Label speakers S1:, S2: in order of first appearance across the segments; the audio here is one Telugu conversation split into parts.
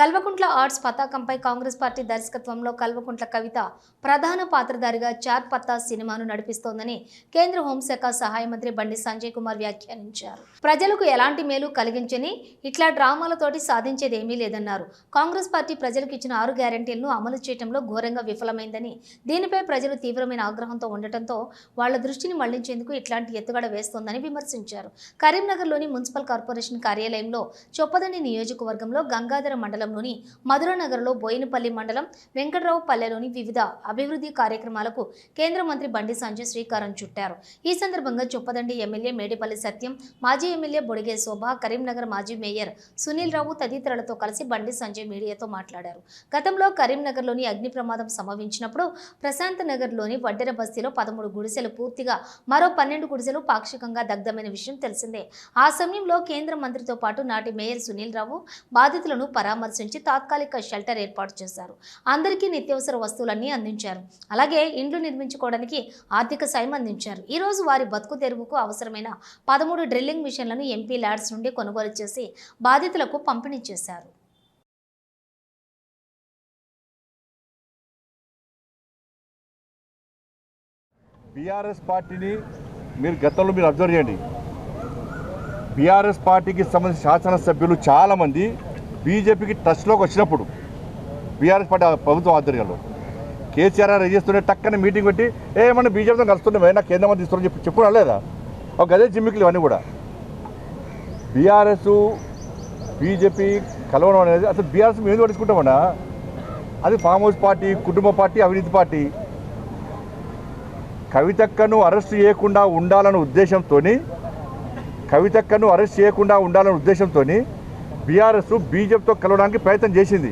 S1: కల్వకుంట్ల ఆర్ట్స్ పతాకంపై కాంగ్రెస్ పార్టీ దర్శకత్వంలో కల్వకుంట్ల కవిత ప్రధాన పాత్రధారిగా చార్ పత్తా సినిమాను నడిపిస్తోందని కేంద్ర హోంశాఖ సహాయ మంత్రి బండి సంజయ్ కుమార్ వ్యాఖ్యానించారు. ప్రజలకు ఎలాంటి మేలు కలిగించని ఇట్లా డ్రామాలతోటి సాధించేదేమీ లేదన్నారు. కాంగ్రెస్ పార్టీ ప్రజలకు ఇచ్చిన 6 గ్యారెంటీలను అమలు చేయడంలో ఘోరంగా విఫలమైందని, దీనిపై ప్రజలు తీవ్రమైన ఆగ్రహంతో ఉండటంతో వాళ్ల దృష్టిని మళ్లించేందుకు ఇట్లాంటి ఎత్తుగడ వేస్తోందని విమర్శించారు. కరీంనగర్లోని మున్సిపల్ కార్పొరేషన్ కార్యాలయంలో చొప్పదండి నియోజకవర్గంలో గంగాధర మండలంలోని మధురానగర్లో బోయినపల్లి మండలం వెంకట్రావు పల్లెలోని వివిధ అభివృద్ధి కార్యక్రమాలకు కేంద్ర మంత్రి బండి సంజయ్ శ్రీకారం చుట్టారు. ఈ సందర్భంగా చొప్పదండి ఎమ్మెల్యే మేడిపల్లి సత్యం, మాజీ ఎమ్మెల్యే బొడిగే శోభ, కరీంనగర్ మాజీ మేయర్ సునీల్ రావు తదితరులతో కలిసి బండి సంజయ్ మీడియాతో మాట్లాడారు. గతంలో కరీంనగర్లోని అగ్ని ప్రమాదం సంభవించినప్పుడు ప్రశాంత్ నగర్లోని వడ్డెర బస్తీలో 13 గుడిసెలు పూర్తిగా, మరో 12 గుడిసెలు పాక్షికంగా దగ్ధమైన విషయం తెలిసిందే. ఆ సమయంలో కేంద్ర మంత్రితో పాటు నాటి మేయర్ సునీల్ రావు బాధితులను పరామర్శించి తాత్కాలిక షెల్టర్ ఏర్పాటు చేశారు. అందరికీ నిత్యావసర వస్తువులన్నీ అందించారు. అలాగే ఇండ్లు నిర్మించుకోవడానికి ఆర్థిక సాయం అందించారు. ఈ రోజు వారి బతుకు తెరువుకు అవసరమైన 13 డ్రిల్లింగ్ మిషన్లను ఎంపీ ల్యాడ్స్ నుండి కొనుగోలు చేసి బాధితులకు పంపిణీ చేశారు.
S2: బీఆర్ఎస్ పార్టీని మీరు గతంలో మీరు అబ్జర్వ్ చేయండి. బీఆర్ఎస్ పార్టీకి సంబంధించిన శాసనసభ్యులు చాలామంది బీజేపీకి టచ్లోకి వచ్చినప్పుడు బీఆర్ఎస్ పార్టీ ప్రభుత్వం ఆధ్వర్యంలో కేసీఆర్ చేస్తుంటే టక్కన మీటింగ్ పెట్టి ఏమన్నా బీజేపీతో కలుస్తున్నామే, నాకు కేంద్ర మంత్రి ఇస్తారని చెప్పుకోవడం లేదా? ఒక గదే జిమ్మికులు ఇవన్నీ కూడా. బీఆర్ఎస్ బీజేపీ కలవడం అనేది అసలు బీఆర్ఎస్ మేము పట్టించుకుంటామన్నా. అది ఫామ్ హౌస్ పార్టీ, కుటుంబ పార్టీ, అవినీతి పార్టీ. కవితక్కను అరెస్ట్ చేయకుండా ఉండాలన్న ఉద్దేశంతో బీఆర్ఎస్ బీజేపీతో కలవడానికి ప్రయత్నం చేసింది.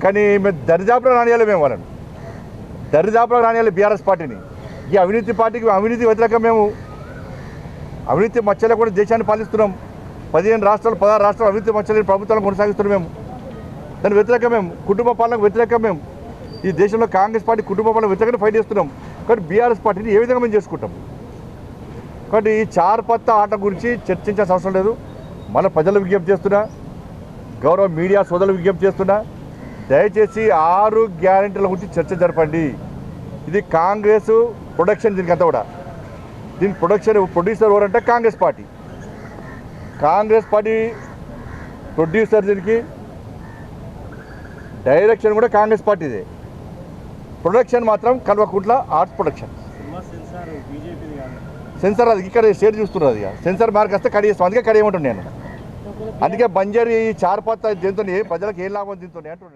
S2: కానీ మేము దరిదాపులో రానియాలి, మేము వాళ్ళని దరిదాపులో రానియాలి బీఆర్ఎస్ పార్టీని. ఈ అవినీతి పార్టీకి అవినీతి వ్యతిరేకం. మేము అవినీతి మచ్చలే కూడా దేశాన్ని పాలిస్తున్నాం. 16 రాష్ట్రాలు 16 రాష్ట్రాలు అవినీతి మచ్చలేని ప్రభుత్వాలను కొనసాగిస్తున్నాం. మేము దాని వ్యతిరేకం. మేము కుటుంబ పాలనకు వ్యతిరేకం. మేము ఈ దేశంలో కాంగ్రెస్ పార్టీ కుటుంబ పాలన వ్యతిరేకంగా ఫైట్ చేస్తున్నాం. కాబట్టి బీఆర్ఎస్ పార్టీని ఏ విధంగా మేము చేసుకుంటాం? కాబట్టి ఈ చార్ పత్తా ఆట గురించి చర్చించాల్సిన అవసరం లేదు. మన ప్రజలు విజ్ఞప్తి చేస్తున్నా, గౌరవ మీడియా సోదరులు విజ్ఞప్తి చేస్తున్నా, దయచేసి 6 గ్యారెంటీల గురించి చర్చ జరపండి. ఇది కాంగ్రెస్ ప్రొడక్షన్. దీనికంతా కూడా దీని ప్రొడ్యూసర్ ఎవరంటే కాంగ్రెస్ పార్టీ ప్రొడ్యూసర్. దీనికి డైరెక్షన్ కూడా కాంగ్రెస్ పార్టీదే. ప్రొడక్షన్ మాత్రం కల్వకుంట్ల ఆర్ట్స్ ప్రొడక్షన్. సెన్సార్ అది ఇక్కడ షేర్ చూస్తున్నారు. అది సెన్సార్ మార్క్ వస్తే కడిగేస్తాం. అందుకే కడిగేయమంటున్నాను నేను. అందుకే బంజారీ ఈ చార్ పత్తా దీంతో ప్రజలకు ఏం లాభం దీంతో అంటున్నాను.